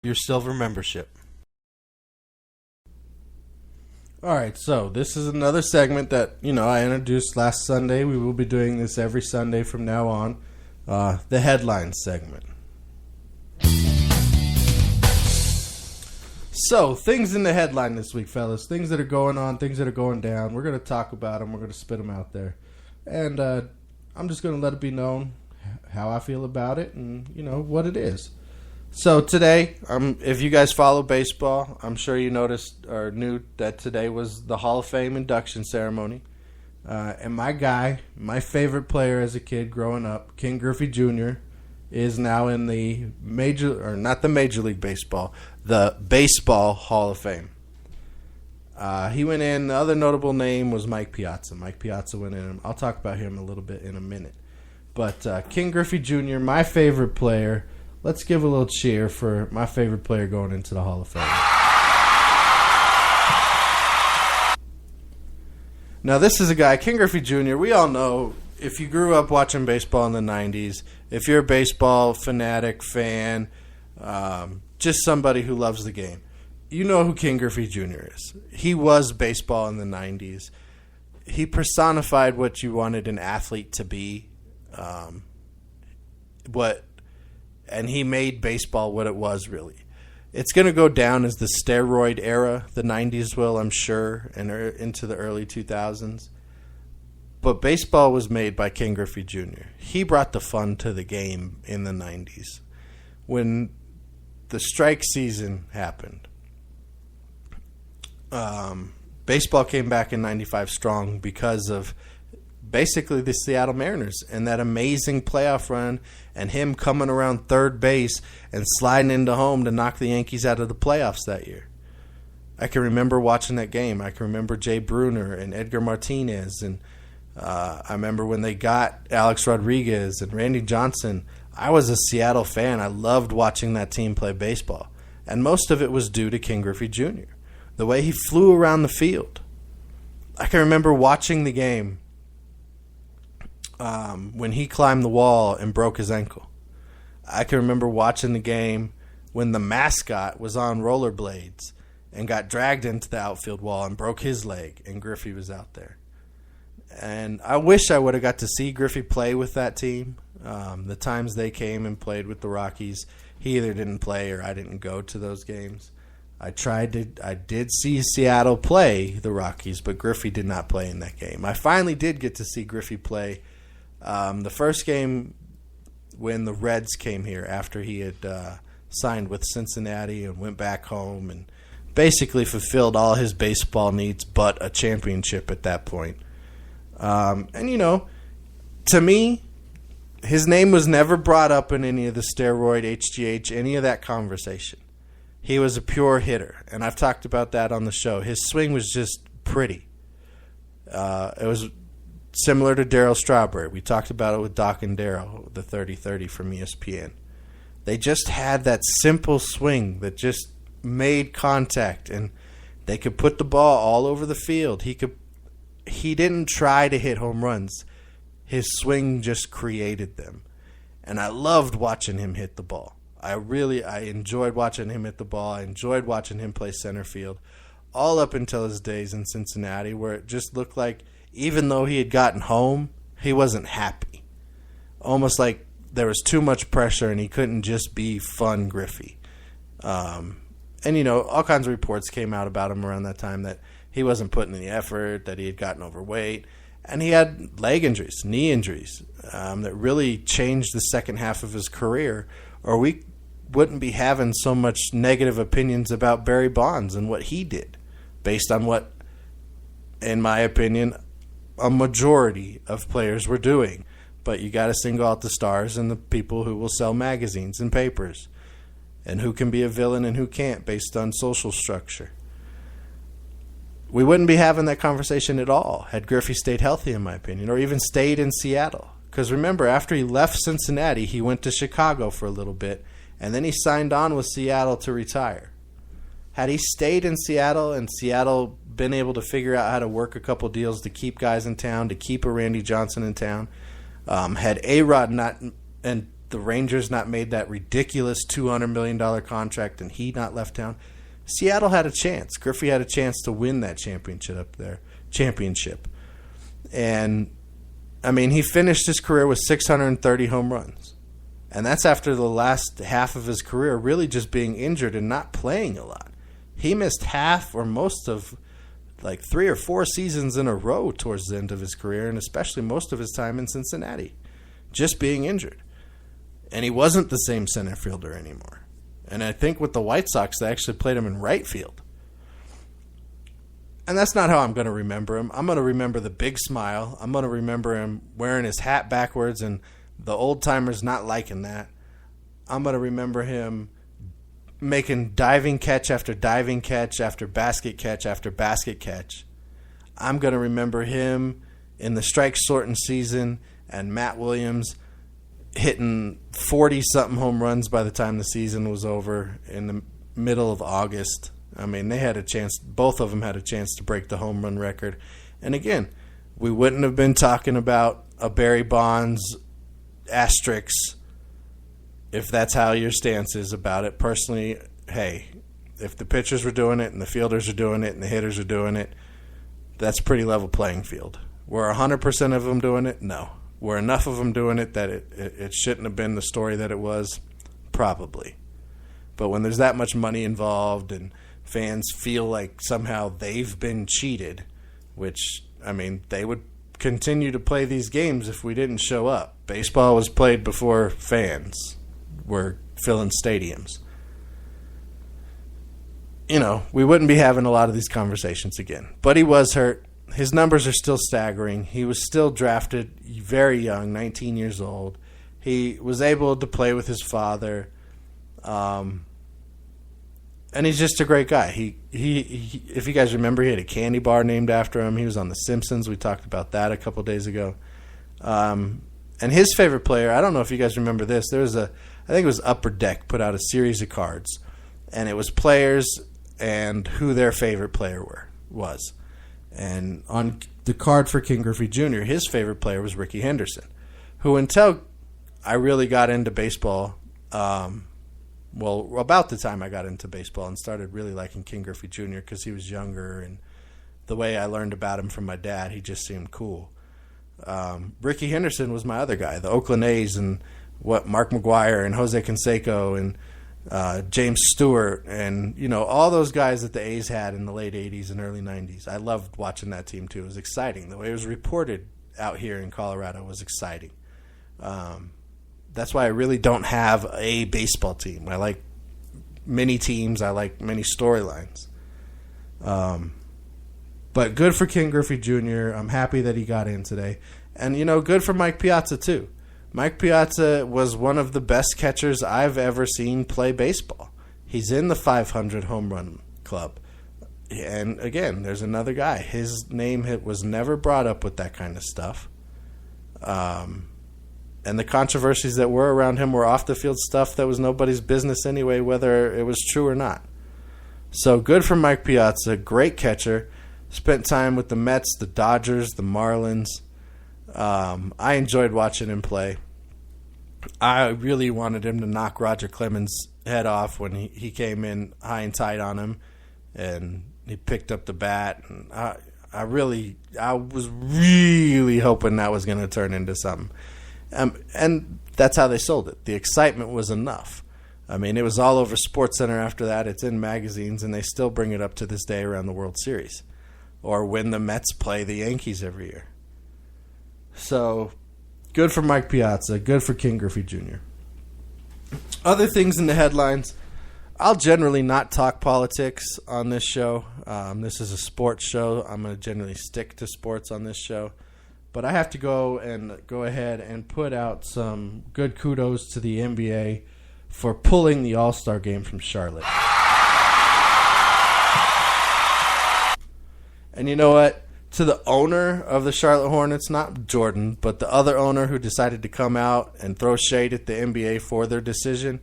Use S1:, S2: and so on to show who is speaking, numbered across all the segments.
S1: your silver membership.
S2: All right, so this is another segment that, I introduced last Sunday. We will be doing this every Sunday from now on. The headlines segment. So, things in the headline this week, fellas. Things that are going on, things that are going down. We're going to talk about them. We're going to spit them out there. And I'm just going to let it be known how I feel about it and, what it is. So today, if you guys follow baseball, I'm sure you noticed or knew that today was the Hall of Fame induction ceremony. And my guy, my favorite player as a kid growing up, King Griffey Jr., is now in the not the Major League Baseball, the Baseball Hall of Fame. He went in. The other notable name was Mike Piazza. Mike Piazza went in. I'll talk about him a little bit in a minute. But King Griffey Jr., my favorite player. Let's give a little cheer for my favorite player going into the Hall of Fame. Now, this is a guy, King Griffey Jr., we all know, if you grew up watching baseball in the 90s, if you're a baseball fanatic, fan, just somebody who loves the game, you know who King Griffey Jr. is. He was baseball in the 90s. He personified what you wanted an athlete to be, and he made baseball what it was, really. It's going to go down as the steroid era, the 90s will, I'm sure, and into the early 2000s. But baseball was made by King Griffey Jr. He brought the fun to the game in the 90s. When the strike season happened, baseball came back in 95 strong because of basically the Seattle Mariners and that amazing playoff run and him coming around third base and sliding into home to knock the Yankees out of the playoffs that year. I can remember watching that game. I can remember Jay Bruner and Edgar Martinez, and I remember when they got Alex Rodriguez and Randy Johnson. I was a Seattle fan. I loved watching that team play baseball, and most of it was due to King Griffey Jr., the way he flew around the field. I can remember watching the game when he climbed the wall and broke his ankle. I can remember watching the game when the mascot was on rollerblades and got dragged into the outfield wall and broke his leg, and Griffey was out there. And I wish I would have got to see Griffey play with that team. The times they came and played with the Rockies, he either didn't play or I didn't go to those games. I did see Seattle play the Rockies, but Griffey did not play in that game. I finally did get to see Griffey play the first game when the Reds came here after he had signed with Cincinnati and went back home and basically fulfilled all his baseball needs but a championship at that point. To me, his name was never brought up in any of the steroid, HGH, any of that conversation. He was a pure hitter, and I've talked about that on the show. His swing was just pretty. It was similar to Darryl Strawberry. We talked about it with Doc and Darryl, the 30-30 from ESPN. They just had that simple swing that just made contact, and they could put the ball all over the field. He didn't try to hit home runs. His swing just created them. And I loved watching him hit the ball. I enjoyed watching him hit the ball. I enjoyed watching him play center field, all up until his days in Cincinnati, where it just looked like even though he had gotten home, he wasn't happy. Almost like there was too much pressure and he couldn't just be fun Griffey. All kinds of reports came out about him around that time that he wasn't putting in the effort, that he had gotten overweight, and he had leg injuries, knee injuries, that really changed the second half of his career, or we wouldn't be having so much negative opinions about Barry Bonds and what he did, based on what, in my opinion, a majority of players were doing. But you got to single out the stars and the people who will sell magazines and papers, and who can be a villain and who can't based on social structure. We wouldn't be having that conversation at all had Griffey stayed healthy, in my opinion, or even stayed in Seattle. Because remember, after he left Cincinnati, he went to Chicago for a little bit, and then he signed on with Seattle to retire. Had he stayed in Seattle and Seattle been able to figure out how to work a couple deals to keep guys in town, to keep a Randy Johnson in town, had A-Rod not, and the Rangers not made that ridiculous $200 million contract and he not left town, Seattle had a chance. Griffey had a chance to win that championship up there. And, I mean, he finished his career with 630 home runs. And that's after the last half of his career really just being injured and not playing a lot. He missed half or most of like 3 or 4 seasons in a row towards the end of his career, and especially most of his time in Cincinnati, just being injured. And he wasn't the same center fielder anymore. And I think with the White Sox, they actually played him in right field. And that's not how I'm going to remember him. I'm going to remember the big smile. I'm going to remember him wearing his hat backwards and the old-timers not liking that. I'm going to remember him making diving catch after diving catch after basket catch after basket catch. I'm going to remember him in the strike-shortened season and Matt Williams hitting 40-something home runs by the time the season was over in the middle of August. I mean, they had a chance. Both of them had a chance to break the home run record. And again, we wouldn't have been talking about a Barry Bonds asterisk if that's how your stance is about it. Personally, hey, if the pitchers were doing it and the fielders are doing it and the hitters are doing it, that's pretty level playing field. Were 100% of them doing it? No. Were enough of them doing it that it shouldn't have been the story that it was? Probably. But when there's that much money involved and fans feel like somehow they've been cheated, which, I mean, they would continue to play these games if we didn't show up. Baseball was played before fans were filling stadiums. You know, we wouldn't be having a lot of these conversations again. But he was hurt. His numbers are still staggering. He was still drafted very young, 19 years old. He was able to play with his father. And he's just a great guy. He if you guys remember, he had a candy bar named after him. He was on The Simpsons. We talked about that a couple days ago. And his favorite player, I don't know if you guys remember this. There was I think it was Upper Deck put out a series of cards, and it was players and who their favorite player was. And on the card for King Griffey Jr., his favorite player was Rickey Henderson, who until I really got into baseball, about the time I got into baseball and started really liking King Griffey Jr. because he was younger, and the way I learned about him from my dad, he just seemed cool. Rickey Henderson was my other guy, the Oakland A's, and what Mark McGwire and Jose Canseco and James Stewart and, you know, all those guys that the A's had in the late 80s and early 90s. I loved watching that team too. It was exciting. The way it was reported out here in Colorado was exciting. That's why I really don't have a baseball team. I like many teams. I like many storylines. But good for King Griffey Jr. I'm happy that he got in today. And, you know, good for Mike Piazza too. Mike Piazza was one of the best catchers I've ever seen play baseball. He's in the 500 home run club. And, again, there's another guy. His name was never brought up with that kind of stuff. And the controversies that were around him were off-the-field stuff that was nobody's business anyway, whether it was true or not. So good for Mike Piazza. Great catcher. Spent time with the Mets, the Dodgers, the Marlins. I enjoyed watching him play. I really wanted him to knock Roger Clemens' head off when he came in high and tight on him, and he picked up the bat. And I was really hoping that was going to turn into something. And that's how they sold it. The excitement was enough. I mean, it was all over SportsCenter after that. It's in magazines, and they still bring it up to this day around the World Series, or when the Mets play the Yankees every year. So, good for Mike Piazza. Good for King Griffey Jr. Other things in the headlines. I'll generally not talk politics on this show. This is a sports show. I'm going to generally stick to sports on this show. But I have to go ahead and put out some good kudos to the NBA for pulling the All-Star game from Charlotte. And you know what? To the owner of the Charlotte Hornets, not Jordan, but the other owner who decided to come out and throw shade at the NBA for their decision,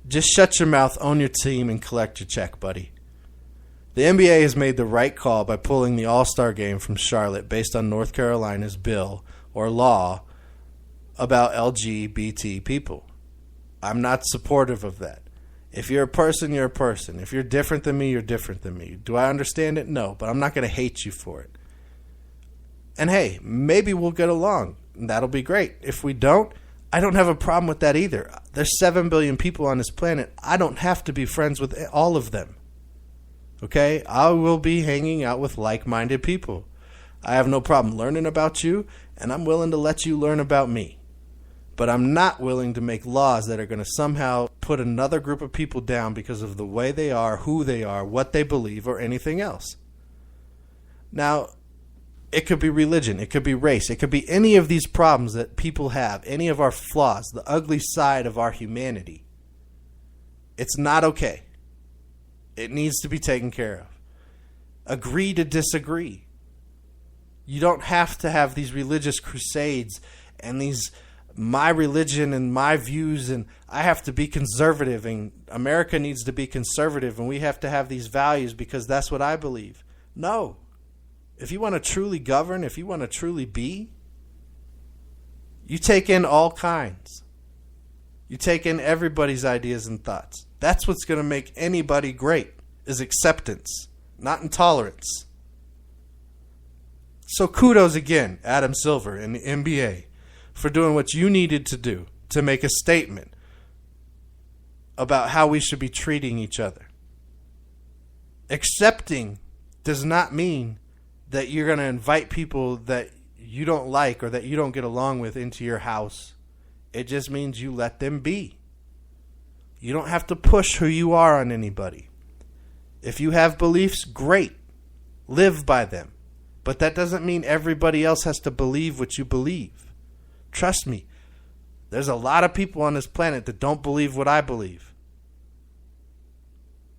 S2: just shut your mouth, own your team, and collect your check, buddy. The NBA has made the right call by pulling the All-Star game from Charlotte based on North Carolina's bill or law about LGBT people. I'm not supportive of that. If you're a person, you're a person. If you're different than me, you're different than me. Do I understand it? No, but I'm not going to hate you for it. And hey, maybe we'll get along. That'll be great. If we don't, I don't have a problem with that either. There's 7 billion people on this planet. I don't have to be friends with all of them. Okay? I will be hanging out with like-minded people. I have no problem learning about you, and I'm willing to let you learn about me. But I'm not willing to make laws that are going to somehow put another group of people down because of the way they are, who they are, what they believe, or anything else. Now, it could be religion, it could be race, it could be any of these problems that people have, any of our flaws, the ugly side of our humanity. It's not okay. It needs to be taken care of. Agree to disagree. You don't have to have these religious crusades and these my religion and my views, and I have to be conservative, and America needs to be conservative, and we have to have these values because that's what I believe. No. If you want to truly govern, if you want to truly be, you take in all kinds. You take in everybody's ideas and thoughts. That's what's going to make anybody great, is acceptance, not intolerance. So kudos again, Adam Silver and the NBA, for doing what you needed to do to make a statement about how we should be treating each other. Accepting does not mean that you're going to invite people that you don't like or that you don't get along with into your house. It just means you let them be. You don't have to push who you are on anybody. If you have beliefs, great. Live by them. But that doesn't mean everybody else has to believe what you believe. Trust me, there's a lot of people on this planet that don't believe what I believe.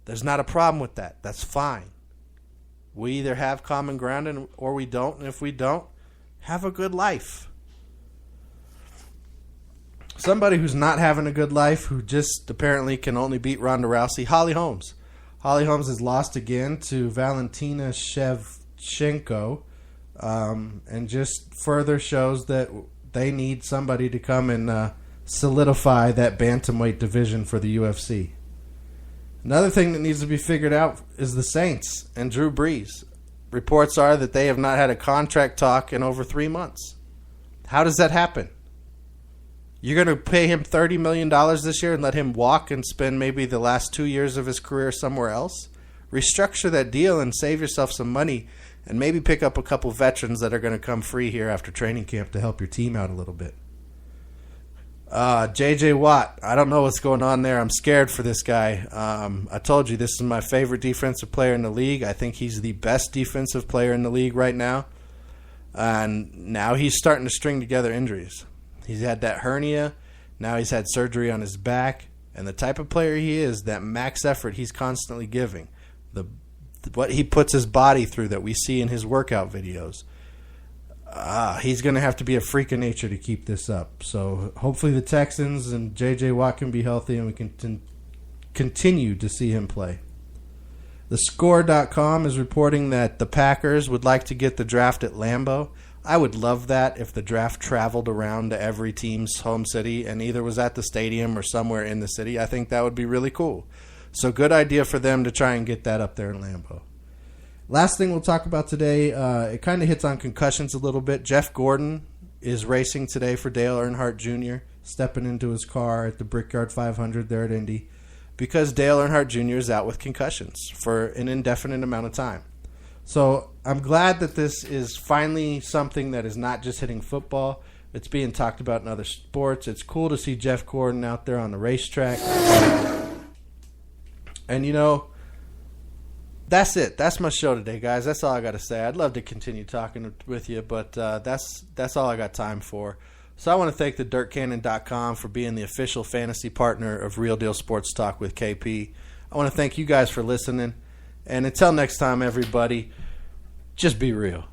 S2: There's not a problem with that. That's fine. We either have common ground or we don't. And if we don't, have a good life. Somebody who's not having a good life, who just apparently can only beat Ronda Rousey, Holly Holmes. Holly Holmes has lost again to Valentina Shevchenko, and just further shows that they need somebody to come and solidify that bantamweight division for the UFC. Another thing that needs to be figured out is the Saints and Drew Brees. Reports are that they have not had a contract talk in over 3 months. How does that happen? You're going to pay him $30 million this year and let him walk and spend maybe the last 2 years of his career somewhere else? Restructure that deal and save yourself some money, and maybe pick up a couple veterans that are going to come free here after training camp to help your team out a little bit. J.J. Watt, I don't know what's going on there. I'm scared for this guy. I told you this is my favorite defensive player in the league. I think he's the best defensive player in the league right now. And now he's starting to string together injuries. He's had that hernia. Now he's had surgery on his back. And the type of player he is, that max effort he's constantly giving, what he puts his body through that we see in his workout videos, he's going to have to be a freak of nature to keep this up. So hopefully the Texans and J.J. Watt can be healthy and we can continue to see him play. TheScore.com is reporting that the Packers would like to get the draft at Lambeau. I would love that if the draft traveled around to every team's home city and either was at the stadium or somewhere in the city. I think that would be really cool. So good idea for them to try and get that up there in Lambeau. Last thing we'll talk about today, it kind of hits on concussions a little bit. Jeff Gordon is racing today for Dale Earnhardt Jr., stepping into his car at the Brickyard 500 there at Indy, because Dale Earnhardt Jr. is out with concussions for an indefinite amount of time. So I'm glad that this is finally something that is not just hitting football. It's being talked about in other sports. It's cool to see Jeff Gordon out there on the racetrack. And, you know, that's it. That's my show today, guys. That's all I got to say. I'd love to continue talking with you, but that's all I got time for. So I want to thank thedirtcannon.com for being the official fantasy partner of Real Deal Sports Talk with KP. I want to thank you guys for listening. And until next time, everybody, just be real.